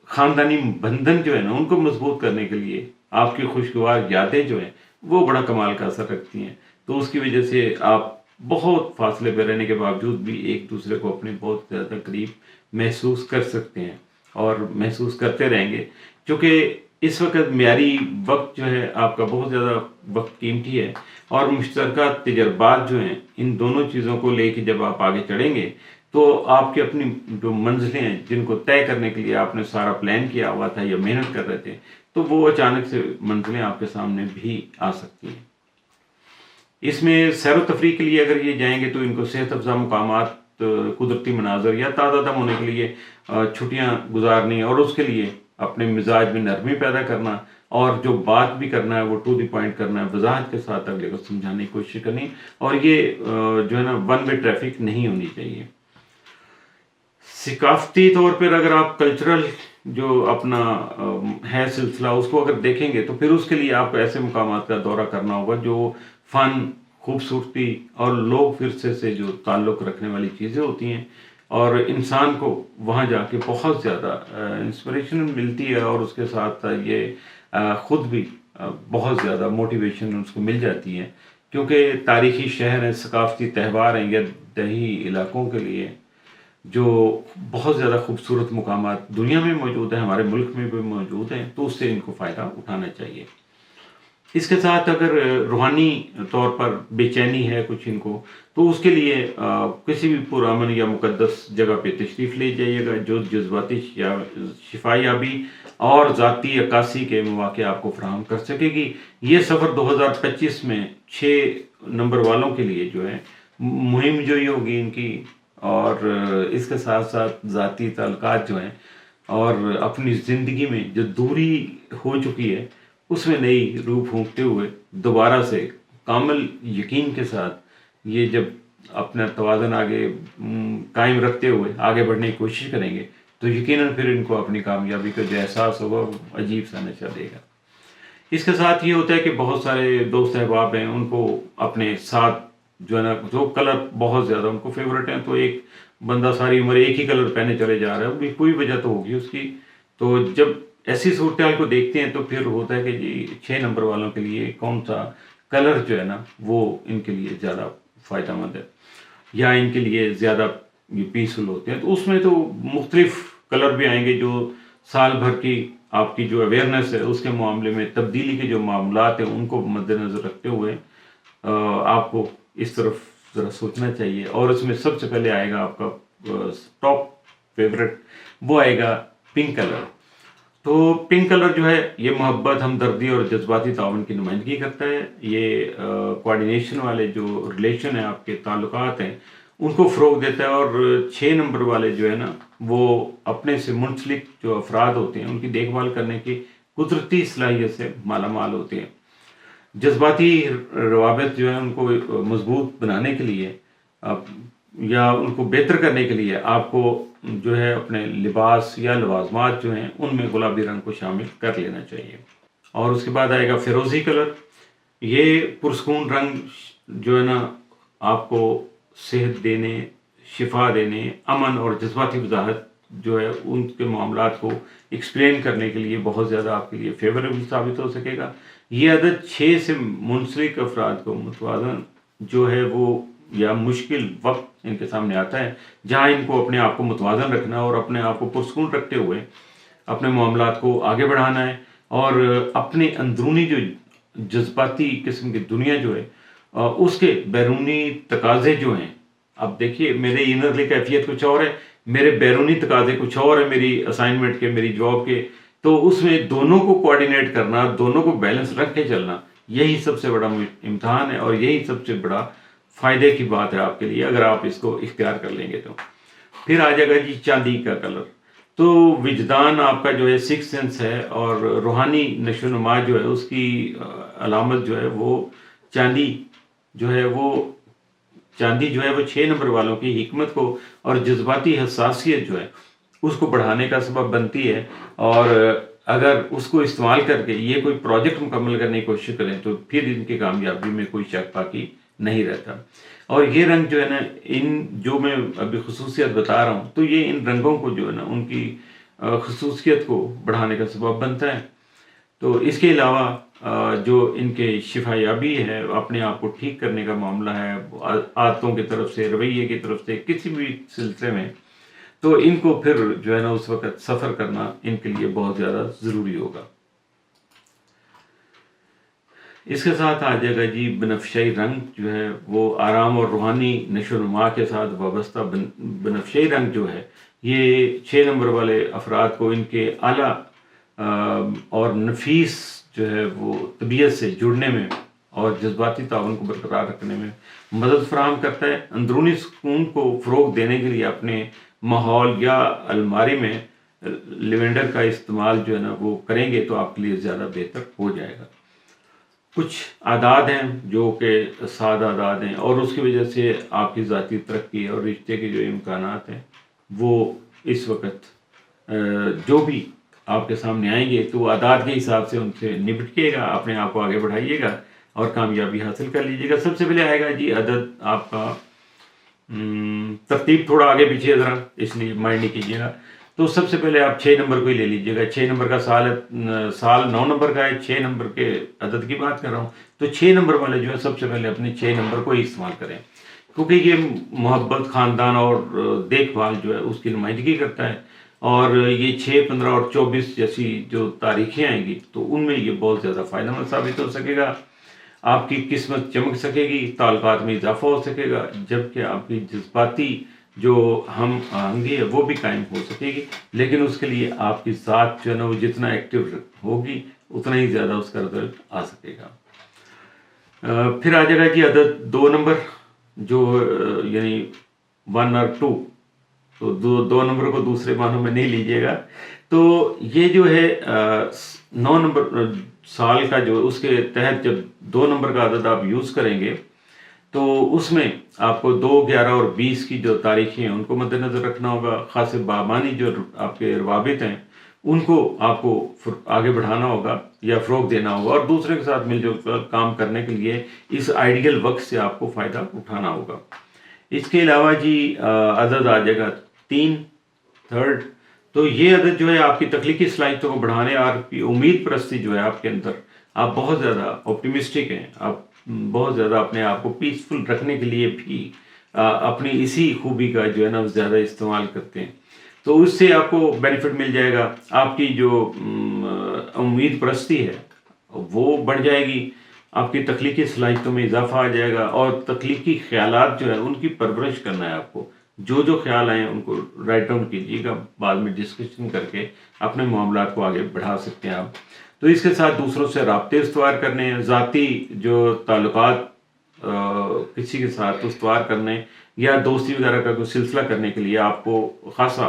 خاندانی بندھن جو ہے نا ان کو مضبوط کرنے کے لیے آپ کی خوشگوار یادیں جو ہیں وہ بڑا کمال کا اثر رکھتی ہیں، تو اس کی وجہ سے آپ بہت فاصلے پہ رہنے کے باوجود بھی ایک دوسرے کو اپنے بہت زیادہ قریب محسوس کر سکتے ہیں، اور محسوس کرتے رہیں گے، کیونکہ اس وقت معیاری وقت جو ہے آپ کا بہت زیادہ وقت قیمتی ہے، اور مشترکہ تجربات جو ہیں ان دونوں چیزوں کو لے کے جب آپ آگے چڑھیں گے تو آپ کی اپنی جو منزلیں ہیں جن کو طے کرنے کے لیے آپ نے سارا پلان کیا ہوا تھا یا محنت کر رہے تھے، تو وہ اچانک سے منزلیں آپ کے سامنے بھی آ سکتی ہیں۔ اس میں سیر و تفریح کے لیے اگر یہ جائیں گے تو ان کو صحت افزا مقامات، قدرتی مناظر یا تازہ دم ہونے کے لیے چھٹیاں گزارنی، اور اس کے لیے اپنے مزاج میں نرمی پیدا کرنا، اور جو بات بھی کرنا ہے وہ ٹو دی پوائنٹ کرنا ہے، وضاحت کے ساتھ اگلے کو سمجھانے کی کوشش کرنی، اور یہ جو ہے نا ون وے ٹریفک نہیں ہونی چاہیے۔ ثقافتی طور پر اگر آپ کلچرل جو اپنا ہے سلسلہ اس کو اگر دیکھیں گے تو پھر اس کے لیے آپ کو ایسے مقامات کا دورہ کرنا ہوگا جو فن، خوبصورتی اور لوگ ورثے سے جو تعلق رکھنے والی چیزیں ہوتی ہیں، اور انسان کو وہاں جا کے بہت زیادہ انسپریشن ملتی ہے، اور اس کے ساتھ یہ خود بھی بہت زیادہ موٹیویشن اس کو مل جاتی ہے، کیونکہ تاریخی شہر ہیں، ثقافتی تہوار ہیں، یا دیہی علاقوں کے لیے جو بہت زیادہ خوبصورت مقامات دنیا میں موجود ہیں، ہمارے ملک میں بھی موجود ہیں، تو اس سے ان کو فائدہ اٹھانا چاہیے۔ اس کے ساتھ اگر روحانی طور پر بے چینی ہے کچھ ان کو، تو اس کے لیے کسی بھی پرامن یا مقدس جگہ پہ تشریف لے جائیے گا، جو جذباتی شفا یابی اور ذاتی عکاسی کے مواقع آپ کو فراہم کر سکے گی۔ یہ سفر 2025 میں 6 نمبر والوں کے لیے جو ہے مہم جوئی ہوگی ان کی، اور اس کے ساتھ ساتھ ذاتی تعلقات جو ہیں اور اپنی زندگی میں جو دوری ہو چکی ہے اس میں نئی روح پھونکتے ہوئے دوبارہ سے کامل یقین کے ساتھ یہ جب اپنا توازن آگے قائم رکھتے ہوئے آگے بڑھنے کی کوشش کریں گے تو یقیناً پھر ان کو اپنی کامیابی کا جو احساس ہوگا وہ عجیب سا نشہ دے گا۔ اس کے ساتھ یہ ہوتا ہے کہ بہت سارے دوست احباب ہیں، ان کو اپنے ساتھ جو ہے نا جو کلر بہت زیادہ ان کو فیورٹ ہیں، تو ایک بندہ ساری عمر ایک ہی کلر پہنے چلے جا رہا ہے، کوئی وجہ تو ہوگی اس کی۔ تو جب ایسی صورتحال کو دیکھتے ہیں تو پھر ہوتا ہے کہ جی 6 نمبر والوں کے لیے کون سا کلر جو ہے نا وہ ان کے لیے زیادہ فائدہ مند ہے یا ان کے لیے زیادہ پیسفل ہوتے ہیں۔ تو اس میں تو مختلف کلر بھی آئیں گے جو سال بھر کی آپ کی جو اویئرنیس ہے اس کے معاملے میں تبدیلی کے جو معاملات ہیں ان کو مد نظر رکھتے ہوئے آپ کو اس طرف ذرا سوچنا چاہیے۔ اور اس میں سب سے پہلے آئے گا آپ کا ٹاپ فیورٹ، وہ آئے گا پنک کلر۔ تو پنک کلر جو ہے یہ محبت، ہمدردی اور جذباتی تعاون کی نمائندگی کرتا ہے۔ یہ کوآرڈینیشن والے جو ریلیشن ہیں، آپ کے تعلقات ہیں، ان کو فروغ دیتا ہے۔ اور 6 نمبر والے جو ہے نا وہ اپنے سے منسلک جو افراد ہوتے ہیں ان کی دیکھ بھال کرنے کی قدرتی صلاحیت سے مالا مال ہوتے ہیں۔ جذباتی روابط جو ہیں ان کو مضبوط بنانے کے لیے یا ان کو بہتر کرنے کے لیے آپ کو جو ہے اپنے لباس یا لوازمات جو ہیں ان میں گلابی رنگ کو شامل کر لینا چاہیے۔ اور اس کے بعد آئے گا فیروزی کلر۔ یہ پرسکون رنگ جو ہے نا آپ کو صحت دینے، شفا دینے، امن اور جذباتی وضاحت جو ہے ان کے معاملات کو ایکسپلین کرنے کے لیے بہت زیادہ آپ کے لیے فیوریبل ثابت ہو سکے گا۔ یہ عدد 6 سے منسلک افراد کو متوازن جو ہے وہ یا مشکل وقت ان کے سامنے آتا ہے جہاں ان کو اپنے آپ کو متوازن رکھنا اور اپنے آپ کو پرسکون رکھتے ہوئے اپنے معاملات کو آگے بڑھانا ہے، اور اپنے اندرونی جو جذباتی قسم کی دنیا جو ہے اس کے بیرونی تقاضے جو ہیں، اب دیکھیے میرے انرلی کیفیت کچھ اور ہے، میرے بیرونی تقاضے کچھ اور ہے، میری اسائنمنٹ کے، میری جاب کے، تو اس میں دونوں کو کوآرڈینیٹ کرنا، دونوں کو بیلنس رکھ کے چلنا، یہی سب سے بڑا امتحان ہے اور یہی سب سے بڑا فائدے کی بات ہے آپ کے لیے اگر آپ اس کو اختیار کر لیں گے تو۔ پھر آ جائے گا جی چاندی کا کلر۔ تو وجدان آپ کا جو ہے سکس سینس ہے اور روحانی نشو و نما جو ہے اس کی علامت جو ہے وہ چاندی جو ہے وہ 6 نمبر والوں کی حکمت کو اور جذباتی حساسیت جو ہے اس کو بڑھانے کا سبب بنتی ہے، اور اگر اس کو استعمال کر کے یہ کوئی پروجیکٹ مکمل کرنے کی کوشش کریں تو پھر ان کی کامیابی میں کوئی شک باقی نہیں رہتا۔ اور یہ رنگ جو ہے نا ان جو میں ابھی خصوصیت بتا رہا ہوں تو یہ ان رنگوں کو جو ہے نا ان کی خصوصیت کو بڑھانے کا سبب بنتا ہے۔ تو اس کے علاوہ جو ان کے شفا یابی ہے، اپنے آپ کو ٹھیک کرنے کا معاملہ ہے، عادتوں کی طرف سے، رویے کی طرف سے، کسی بھی سلسلے میں، تو ان کو پھر جو ہے نا اس وقت سفر کرنا ان کے لیے بہت زیادہ ضروری ہوگا۔ اس کے ساتھ آ جائے گا جی بنفشائی رنگ جو ہے وہ آرام اور روحانی نشو و نما کے ساتھ وابستہ بنفشائی رنگ جو ہے یہ 6 نمبر والے افراد کو ان کے اعلیٰ اور نفیس جو ہے وہ طبیعت سے جڑنے میں اور جذباتی تعاون کو برقرار رکھنے میں مدد فراہم کرتا ہے۔ اندرونی سکون کو فروغ دینے کے لیے اپنے ماحول یا الماری میں لیونڈر کا استعمال جو ہے نا وہ کریں گے تو آپ کے لیے زیادہ بہتر ہو جائے گا۔ کچھ اعداد ہیں جو کہ سادہ اعداد ہیں اور اس کی وجہ سے آپ کی ذاتی ترقی اور رشتے کے جو امکانات ہیں وہ اس وقت جو بھی آپ کے سامنے آئیں گے تو اعداد کے حساب سے ان سے نپٹیے گا، اپنے آپ کو آگے بڑھائیے گا اور کامیابی حاصل کر لیجیے گا۔ سب سے پہلے آئے گا جی عدد آپ کا، ترتیب تھوڑا آگے پیچھے ذرا اس لیے مائنڈ نہیں کیجیے گا، تو سب سے پہلے آپ 6 نمبر کو ہی لے لیجیے گا۔ 6 نمبر کا سال 9 نمبر کا ہے، 6 نمبر کے عدد کی بات کر رہا ہوں، تو 6 نمبر والے جو ہے سب سے پہلے اپنے 6 نمبر کو ہی استعمال کریں، کیونکہ یہ محبت، خاندان اور دیکھ بھال جو ہے اس کی نمائندگی کرتا ہے۔ اور یہ 6, 15 اور 24 جیسی جو تاریخیں آئیں گی تو ان میں یہ بہت زیادہ فائدہ مند ثابت ہو سکے گا. آپ کی قسمت چمک سکے گی، تعلقات میں اضافہ ہو سکے گا، جبکہ آپ کی جذباتی جو ہم آہنگی ہے وہ بھی قائم ہو سکے گی. لیکن اس کے لیے آپ کی ذات جو ہے نا وہ جتنا ایکٹیو ہوگی اتنا ہی زیادہ اس کا رزلٹ آ سکے گا. پھر آ جائے گا جی عدد 2 نمبر، جو یعنی 1 اور 2. تو 2 نمبر کو دوسرے معنوں میں نہیں لیجیے گا. تو یہ جو ہے 9 نمبر سال کا جو اس کے تحت جب 2 نمبر کا عدد آپ یوز کریں گے تو اس میں آپ کو 2، 11 اور 20 کی جو تاریخیں ہیں ان کو مد نظر رکھنا ہوگا. خاص بامانی جو آپ کے روابط ہیں ان کو آپ کو آگے بڑھانا ہوگا یا فروغ دینا ہوگا، اور دوسرے کے ساتھ مل جل کر کام کرنے کے لیے اس آئیڈیل وقت سے آپ کو فائدہ اٹھانا ہوگا. اس کے علاوہ جی عدد آ جائے گا 3، 3rd. تو یہ عدد جو ہے آپ کی تخلیقی صلاحیتوں کو بڑھانے اور آپ کی امید پرستی جو ہے آپ کے اندر، آپ بہت زیادہ آپٹیمسٹک ہیں، آپ بہت زیادہ اپنے آپ کو پیسفل رکھنے کے لیے بھی اپنی اسی خوبی کا جو ہے نا زیادہ استعمال کرتے ہیں. تو اس سے آپ کو بینیفٹ مل جائے گا. آپ کی جو امید پرستی ہے وہ بڑھ جائے گی، آپ کی تخلیقی صلاحیتوں میں اضافہ آ جائے گا، اور تخلیقی خیالات جو ہے ان کی پرورش کرنا ہے آپ کو. جو خیال آئیں ان کو رائٹ ڈاؤن کیجیے گا، بعد میں ڈسکشن کر کے اپنے معاملات کو آگے بڑھا سکتے ہیں آپ. تو اس کے ساتھ دوسروں سے رابطے استوار کرنے ہیں، ذاتی جو تعلقات کسی کے ساتھ استوار کرنے یا دوستی وغیرہ کا کوئی سلسلہ کرنے کے لیے آپ کو خاصا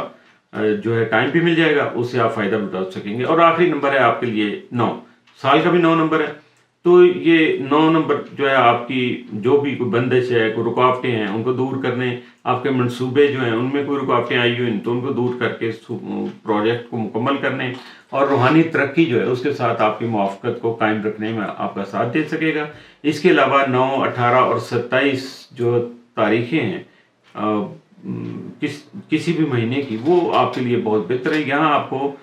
جو ہے ٹائم بھی مل جائے گا، اس سے آپ فائدہ اٹھا سکیں گے. اور آخری نمبر ہے آپ کے لیے 9 سال کا بھی 9 نمبر ہے. تو یہ 9 نمبر جو ہے آپ کی جو بھی کوئی بندش ہے، کوئی رکاوٹیں ہیں ان کو دور کرنے، آپ کے منصوبے جو ہیں ان میں کوئی رکاوٹیں آئی ہوئی تو ان کو دور کر کے پروجیکٹ کو مکمل کرنے، اور روحانی ترقی جو ہے اس کے ساتھ آپ کی موافقت کو قائم رکھنے میں آپ کا ساتھ دے سکے گا. اس کے علاوہ 9، 18 اور 27 جو تاریخیں ہیں کسی بھی مہینے کی، وہ آپ کے لیے بہت بہتر ہے. یہاں آپ کو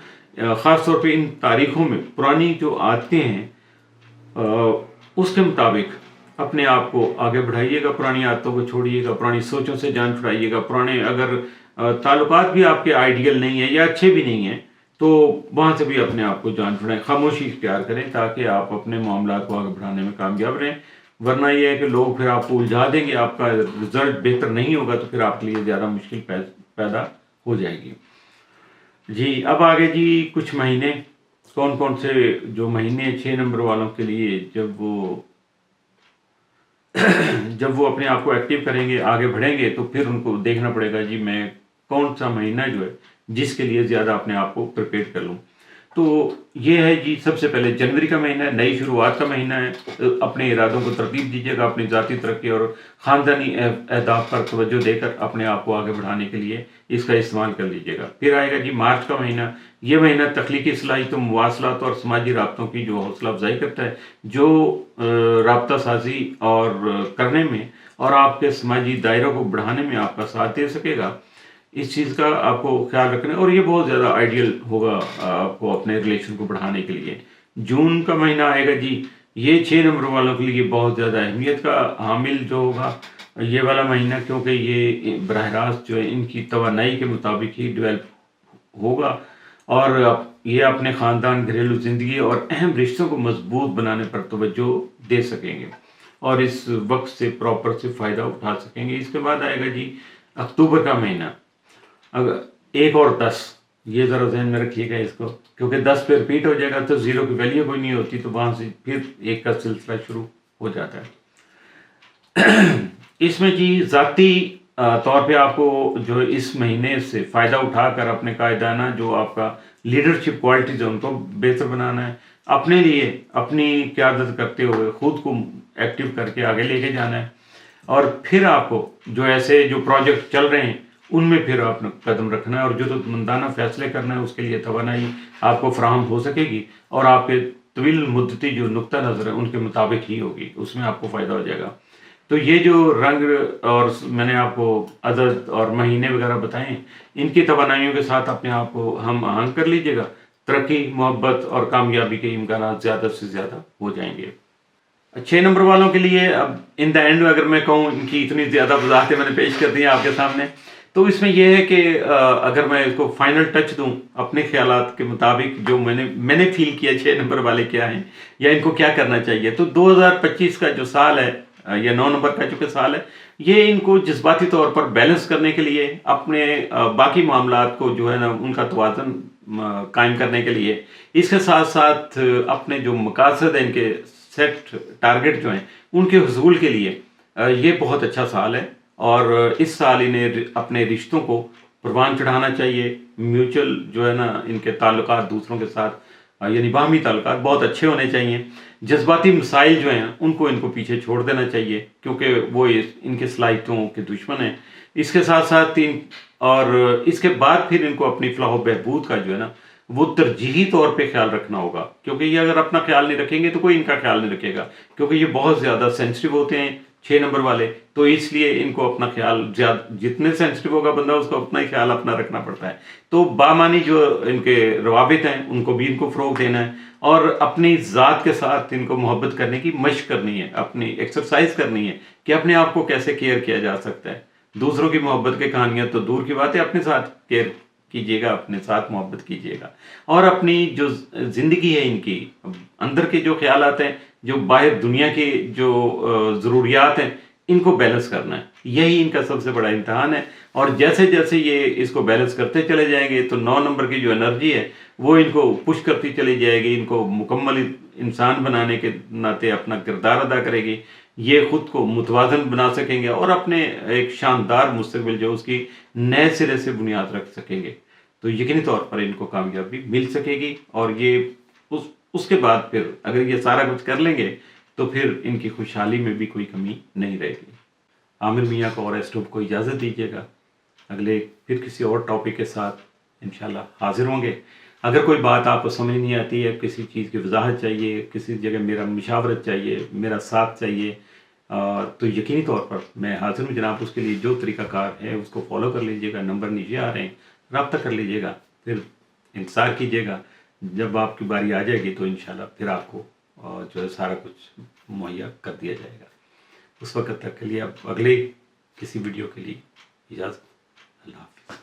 خاص طور پہ ان تاریخوں میں پرانی جو عادتیں ہیں اس کے مطابق اپنے آپ کو آگے بڑھائیے گا، پرانی عادتوں کو چھوڑیے گا، پرانی سوچوں سے جان چھڑائیے گا. پرانے اگر تعلقات بھی آپ کے آئیڈیل نہیں ہیں یا اچھے بھی نہیں ہیں تو وہاں سے بھی اپنے آپ کو جان چھڑائیں، خاموشی اختیار کریں تاکہ آپ اپنے معاملات کو آگے بڑھانے میں کامیاب رہیں. ورنہ یہ ہے کہ لوگ پھر آپ کو الجھا دیں گے، آپ کا رزلٹ بہتر نہیں ہوگا تو پھر آپ کے لیے زیادہ مشکل پیدا ہو جائے گی. جی اب آگے جی کچھ مہینے، کون کون سے جو مہینے 6 نمبر والوں کے لیے جب وہ اپنے آپ کو ایکٹیو کریں گے، آگے بڑھیں گے، تو پھر ان کو دیکھنا پڑے گا جی میں کون سا مہینہ جو ہے جس کے لیے زیادہ اپنے آپ کو پریپیئر کر لوں. تو یہ ہے جی سب سے پہلے جنوری کا مہینہ ہے، نئی شروعات کا مہینہ ہے. اپنے ارادوں کو ترتیب دیجیے گا، اپنی ذاتی ترقی اور خاندانی اہداف پر توجہ دے کر اپنے آپ کو آگے بڑھانے کے لیے اس کا استعمال کر لیجیے گا. پھر آئے گا جی مارچ کا مہینہ. یہ مہینہ تخلیقی صلاحیتوں، مواصلات اور سماجی رابطوں کی جو حوصلہ افزائی کرتا ہے، جو رابطہ سازی اور کرنے میں اور آپ کے سماجی دائروں کو بڑھانے میں آپ کا ساتھ دے سکے گا. اس چیز کا آپ کو خیال رکھنا ہے، اور یہ بہت زیادہ آئیڈیل ہوگا آپ کو اپنے ریلیشن کو بڑھانے کے لیے. جون کا مہینہ آئے گا جی، یہ 6 نمبر والوں کے لیے بہت زیادہ اہمیت کا حامل جو ہوگا یہ والا مہینہ، کیونکہ یہ براہ راست جو ہے ان کی توانائی کے مطابق ہی ڈیولپ ہوگا، اور یہ اپنے خاندان، گھریلو زندگی اور اہم رشتوں کو مضبوط بنانے پر توجہ دے سکیں گے اور اس وقت سے پراپر سے فائدہ اٹھا سکیں گے. اس کے بعد آئے گا جی اکتوبر کا مہینہ. اگر 1 اور 10 یہ ذرا ذہن میں رکھیے گا اس کو، کیونکہ 10 پہ ریپیٹ ہو جائے گا تو 0 کی ویلیو کوئی نہیں ہوتی، تو وہاں سے پھر 1 کا سلسلہ شروع ہو جاتا ہے. اس میں جی ذاتی طور پہ آپ کو جو اس مہینے سے فائدہ اٹھا کر اپنے قائدانہ جو آپ کا لیڈرشپ کوالٹیز ہیں ان کو بہتر بنانا ہے، اپنے لیے اپنی قیادت کرتے ہوئے خود کو ایکٹیو کر کے آگے لے کے جانا ہے. اور پھر آپ کو جو ایسے جو پروجیکٹ چل رہے ہیں ان میں پھر آپ نے قدم رکھنا ہے، اور جو مندانہ فیصلے کرنا ہے اس کے لیے توانائی آپ کو فراہم ہو سکے گی، اور آپ کے طویل مدتی جو نقطہ نظر ہے ان کے مطابق ہی ہوگی، اس میں آپ کو فائدہ ہو جائے گا. تو یہ جو رنگ اور میں نے آپ کو عدد اور مہینے وغیرہ بتائیں، ان کی توانائیوں کے ساتھ اپنے آپ کو ہم آہنگ کر لیجیے گا، ترقی، محبت اور کامیابی کے امکانات زیادہ سے زیادہ ہو جائیں گے. 6 نمبر والوں کے لیے اب ان دا اینڈ اگر میں کہوں، ان کی اتنی زیادہ وضاحتیں میں نے پیش کر دی ہیں آپ کے سامنے، تو اس میں یہ ہے کہ اگر میں اس کو فائنل ٹچ دوں اپنے خیالات کے مطابق، جو میں نے فیل کیا 6 نمبر والے کیا ہیں یا ان کو کیا کرنا چاہیے، تو 2025 کا جو سال ہے یا 9 نمبر کا چونکہ سال ہے، یہ ان کو جذباتی طور پر بیلنس کرنے کے لیے، اپنے باقی معاملات کو جو ہے نا ان کا توازن قائم کرنے کے لیے، اس کے ساتھ ساتھ اپنے جو مقاصد ہیں ان کے سیٹ ٹارگٹ جو ہیں ان کے حصول کے لیے یہ بہت اچھا سال ہے۔ اور اس سال انہیں اپنے رشتوں کو پروان چڑھانا چاہیے، میوچل جو ہے نا ان کے تعلقات دوسروں کے ساتھ یعنی باہمی تعلقات بہت اچھے ہونے چاہیے۔ جذباتی مسائل جو ہیں ان کو پیچھے چھوڑ دینا چاہیے، کیونکہ وہ ان کے صلاحیتوں کے دشمن ہیں۔ اس کے ساتھ ساتھ اور اس کے بعد پھر ان کو اپنی فلاح و بہبود کا جو ہے نا وہ ترجیحی طور پہ خیال رکھنا ہوگا، کیونکہ یہ اگر اپنا خیال نہیں رکھیں گے تو کوئی ان کا خیال نہیں رکھے گا، کیونکہ یہ بہت زیادہ سینسٹیو ہوتے ہیں 6 نمبر والے، تو اس لیے ان کو اپنا خیال جتنے سینسٹیو ہوگا بندہ اس کو اپنا ہی خیال اپنا رکھنا پڑتا ہے۔ تو بامانی جو ان کے روابط ہیں ان کو بھی ان کو فروغ دینا ہے، اور اپنی ذات کے ساتھ ان کو محبت کرنے کی مشق کرنی ہے، اپنی ایکسرسائز کرنی ہے کہ اپنے آپ کو کیسے کیئر کیا جا سکتا ہے۔ دوسروں کی محبت کی کہانیاں تو دور کی بات ہے، اپنے ساتھ کیئر کیجیے گا، اپنے ساتھ محبت کیجیے گا، اور اپنی جو زندگی ہے ان کی اندر کے جو خیالات ہیں، جو باہر دنیا کی جو ضروریات ہیں، ان کو بیلنس کرنا ہے۔ یہی ان کا سب سے بڑا امتحان ہے، اور جیسے جیسے یہ اس کو بیلنس کرتے چلے جائیں گے تو 9 نمبر کی جو انرجی ہے وہ ان کو پش کرتی چلی جائے گی، ان کو مکمل انسان بنانے کے ناطے اپنا کردار ادا کرے گی، یہ خود کو متوازن بنا سکیں گے اور اپنے ایک شاندار مستقبل جو اس کی نئے سرے سے بنیاد رکھ سکیں گے، تو یقینی طور پر ان کو کامیابی مل سکے گی۔ اور یہ اس کے بعد پھر اگر یہ سارا کچھ کر لیں گے تو پھر ان کی خوشحالی میں بھی کوئی کمی نہیں رہے گی۔ عامر میاں کو اور ایسٹوب کو اجازت دیجیے گا، اگلے پھر کسی اور ٹاپک کے ساتھ انشاءاللہ حاضر ہوں گے۔ اگر کوئی بات آپ کو سمجھ نہیں آتی ہے، کسی چیز کی وضاحت چاہیے، کسی جگہ میرا مشاورت چاہیے، میرا ساتھ چاہیے، تو یقینی طور پر میں حاضر ہوں جناب۔ اس کے لیے جو طریقہ کار ہے اس کو فالو کر لیجیے گا، نمبر نیچے آ رہے ہیں، رابطہ کر لیجیے گا، پھر انتظار کیجیے گا، جب آپ کی باری آ جائے گی تو انشاءاللہ پھر آپ کو جو ہے سارا کچھ مہیا کر دیا جائے گا۔ اس وقت تک کے لیے اب اگلے کسی ویڈیو کے لیے اجازت، اللہ حافظ۔